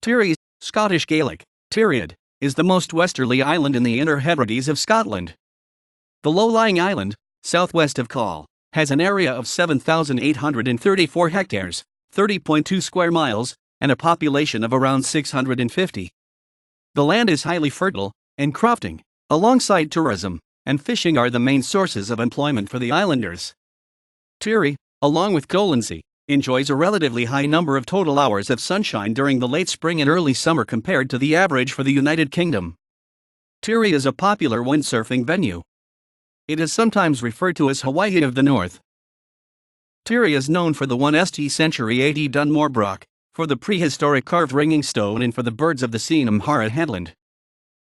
Tiree, Scottish Gaelic, Tiriodh, is the most westerly island in the Inner Hebrides of Scotland. The low-lying island, southwest of Coll, has an area of 7,834 hectares, 30.2 square miles, and a population of around 650. The land is highly fertile, and crofting, alongside tourism and fishing are the main sources of employment for the islanders. Tiree, along with Colonsay, enjoys a relatively high number of total hours of sunshine during the late spring and early summer compared to the average for the United Kingdom. Tiree is a popular windsurfing venue. It is sometimes referred to as Hawaii of the North. Tiree is known for the 1st century AD Dunmore Broch, for the prehistoric carved ringing stone and for the birds of the sea in Amhara Headland.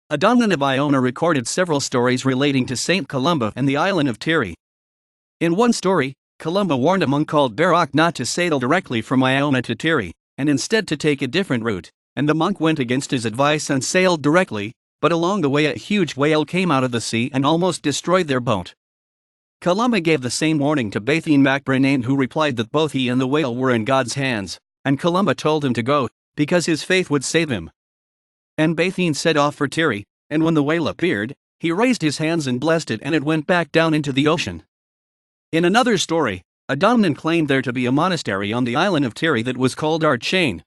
A Domnan of Iona recorded several stories relating to Saint Columba and the island of Tiree. In one story, Columba warned a monk called Barak not to sail directly from Iona to Tiree, and instead to take a different route, and the monk went against his advice and sailed directly, but along the way a huge whale came out of the sea and almost destroyed their boat. Columba gave the same warning to Baithín mac Brenain, who replied that both he and the whale were in God's hands, and Columba told him to go, because his faith would save him. And Baithín set off for Tiree, and when the whale appeared, he raised his hands and blessed it and it went back down into the ocean. In another story, a Domnan claimed there to be a monastery on the island of Tiree that was called Archain.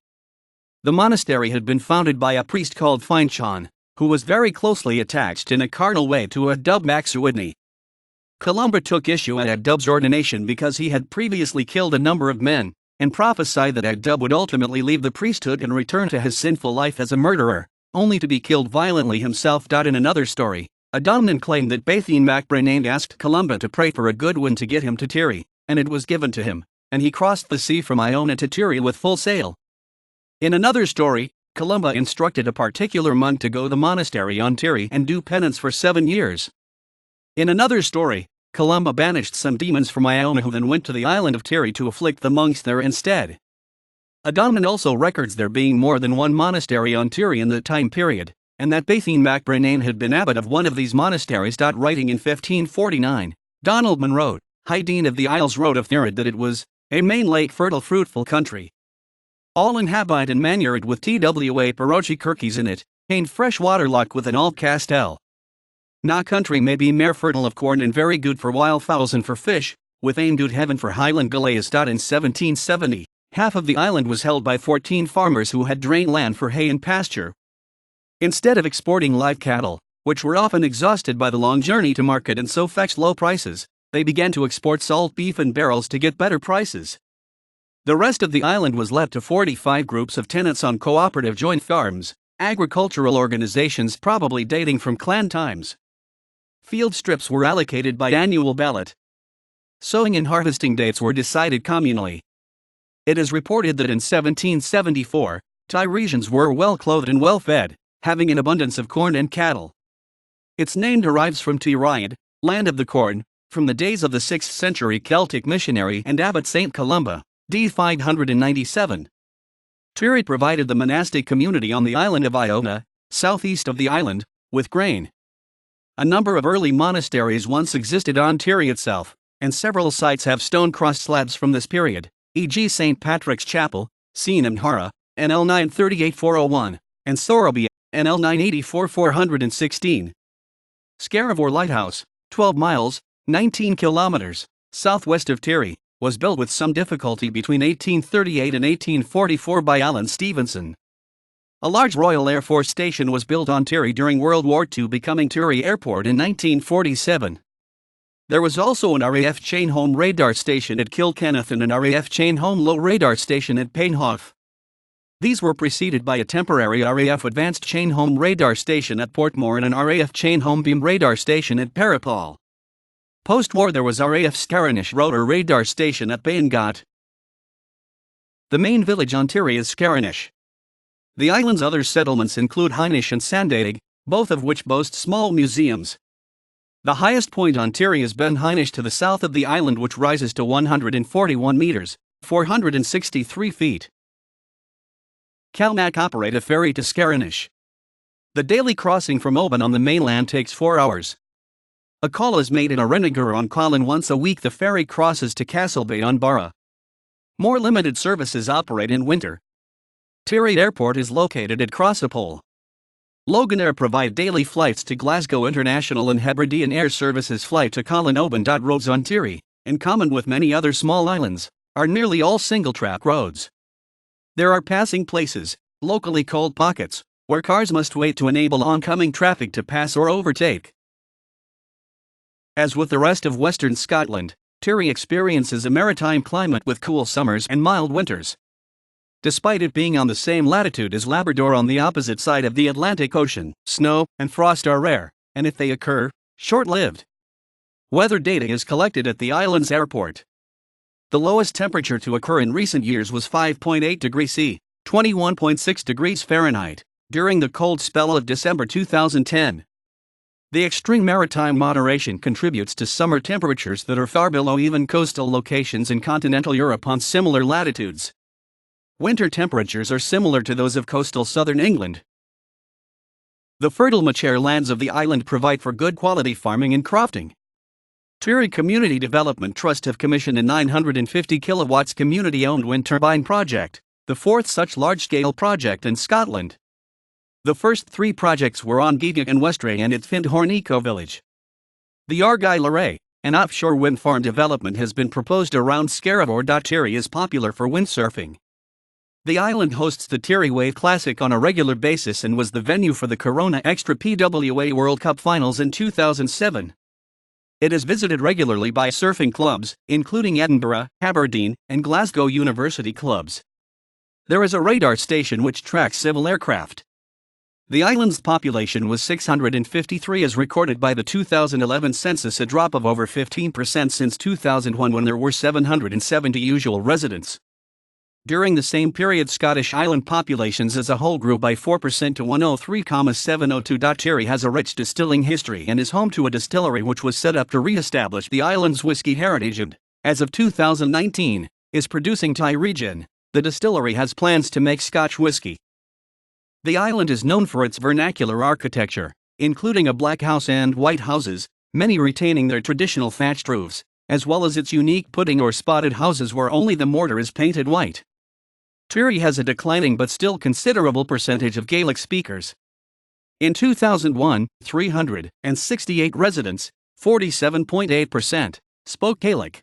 The monastery had been founded by a priest called Finchan, who was very closely attached in a carnal way to Adub mac Suidni. Columba took issue at Adub's ordination because he had previously killed a number of men, and prophesied that Adub would ultimately leave the priesthood and return to his sinful life as a murderer, only to be killed violently himself. In another story, a Domnan claimed that Baithín mac Brenain asked Columba to pray for a good wind to get him to Tiree, and it was given to him, and he crossed the sea from Iona to Tiree with full sail. In another story, Columba instructed a particular monk to go to the monastery on Tiree and do penance for 7 years. In another story, Columba banished some demons from Iona who then went to the island of Tiree to afflict the monks there instead. A Domnan also records there being more than one monastery on Tiree in that time period, and that Baithín mac Brenain had been abbot of one of these monasteries. Writing in 1549, Donald Munro, High Dean of the Isles, wrote of Tiree that it was a main lake fertile fruitful country. All inhabit and manured with twa parochi kirkies in it, and fresh water lock with an all castel. Na country may be mere fertile of corn and very good for wild fowls and for fish, with aim good heaven for highland galays. In 1770, half of the island was held by 14 farmers who had drained land for hay and pasture. Instead of exporting live cattle, which were often exhausted by the long journey to market and so fetched low prices, they began to export salt beef in barrels to get better prices. The rest of the island was left to 45 groups of tenants on cooperative joint farms, agricultural organizations probably dating from clan times. Field strips were allocated by annual ballot. Sowing and harvesting dates were decided communally. It is reported that in 1774, Tiresians were well clothed and well fed, having an abundance of corn and cattle. Its name derives from Tiree, land of the corn, from the days of the 6th century Celtic missionary and abbot Saint Columba, d. 597. Tiree provided the monastic community on the island of Iona, southeast of the island, with grain. A number of early monasteries once existed on Tiree itself, and several sites have stone-crossed slabs from this period, e.g. St. Patrick's Chapel, seen in Amhara, NL 938-401, and Sorrowby, NL 984-416. Scaravore Lighthouse, 12 miles, 19 kilometers, southwest of Tiree, was built with some difficulty between 1838 and 1844 by Alan Stevenson. A large Royal Air Force station was built on Tiree during World War II, becoming Tiree Airport in 1947. There was also an RAF Chain Home radar station at Kilkenneth and an RAF Chain Home low radar station at Painhoff. These were preceded by a temporary RAF Advanced Chain Home radar station at Portmore and an RAF Chain Home beam radar station at Parapol. Post-war there was RAF Scarinish rotor radar station at Baingat. The main village on Tiree is Scarinish. The island's other settlements include Hynish and Sandaig, both of which boast small museums. The highest point on Tiree is Ben Hynish to the south of the island, which rises to 141 meters, 463 feet. Calmac operate a ferry to Scarinish. The daily crossing from Oban on the mainland takes 4 hours. A call is made in a Renegar on Coll, and once a week the ferry crosses to Castlebay on Barra. More limited services operate in winter. Tiree Airport is located at Coll. Loganair provide daily flights to Glasgow International and Hebridean Air Services flight to Colonsay. Roads on Tiree, in common with many other small islands, are nearly all single-track roads. There are passing places, locally called pockets, where cars must wait to enable oncoming traffic to pass or overtake. As with the rest of western Scotland, Tiree experiences a maritime climate with cool summers and mild winters. Despite it being on the same latitude as Labrador on the opposite side of the Atlantic Ocean, snow and frost are rare, and if they occur, short-lived. Weather data is collected at the island's airport. The lowest temperature to occur in recent years was 5.8 degrees C, 21.6 degrees Fahrenheit, during the cold spell of December 2010. The extreme maritime moderation contributes to summer temperatures that are far below even coastal locations in continental Europe on similar latitudes. Winter temperatures are similar to those of coastal southern England. The fertile mature lands of the island provide for good quality farming and crofting. Tiree Community Development Trust have commissioned a 950 kilowatts community-owned wind turbine project, the fourth such large-scale project in Scotland. The first three projects were on Gaelic and Westerly and at Findhorn Eco Village. The Argyll, an offshore wind farm development, has been proposed around Tiriodh. Tiree is popular for windsurfing. The island hosts the Tiree Wave Classic on a regular basis and was the venue for the Corona Extra PWA World Cup Finals in 2007. It is visited regularly by surfing clubs, including Edinburgh, Aberdeen, and Glasgow University clubs. There is a radar station which tracks civil aircraft. The island's population was 653 as recorded by the 2011 census, a drop of over 15% since 2001 when there were 770 usual residents. During the same period, Scottish island populations as a whole grew by 4% to 103,702. Tiree has a rich distilling history and is home to a distillery which was set up to re-establish the island's whiskey heritage and, as of 2019, is producing Tiree. The distillery has plans to make Scotch whiskey. The island is known for its vernacular architecture, including a black house and white houses, many retaining their traditional thatched roofs, as well as its unique pudding or spotted houses where only the mortar is painted white. Tiree has a declining but still considerable percentage of Gaelic speakers. In 2001, 368 residents, 47.8%, spoke Gaelic.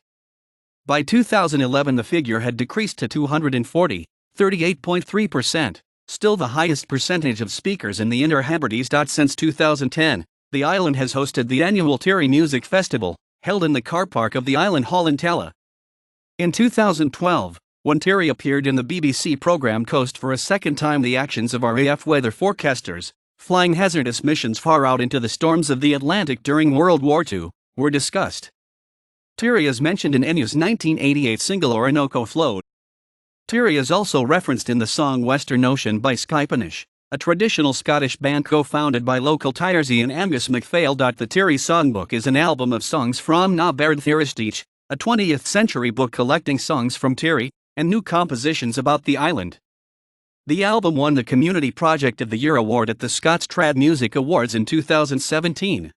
By 2011 the figure had decreased to 240, 38.3%, still the highest percentage of speakers in the Inner Hebrides. Since 2010, the island has hosted the annual Tiree Music Festival, held in the car park of the Island Hall in Tella. In 2012, when Tiree appeared in the BBC programme Coast for a second time, the actions of RAF weather forecasters, flying hazardous missions far out into the storms of the Atlantic during World War II, were discussed. Tiree is mentioned in Enniu's 1988 single Orinoco Float. Tiree is also referenced in the song Western Ocean by Skypanish, a traditional Scottish band co-founded by local Tiriodh and Angus MacPhail. The Tiree Songbook is an album of songs from Na Baird Tiriodh, a 20th century book collecting songs from Tiree and new compositions about the island. The album won the Community Project of the Year award at the Scots Trad Music Awards in 2017.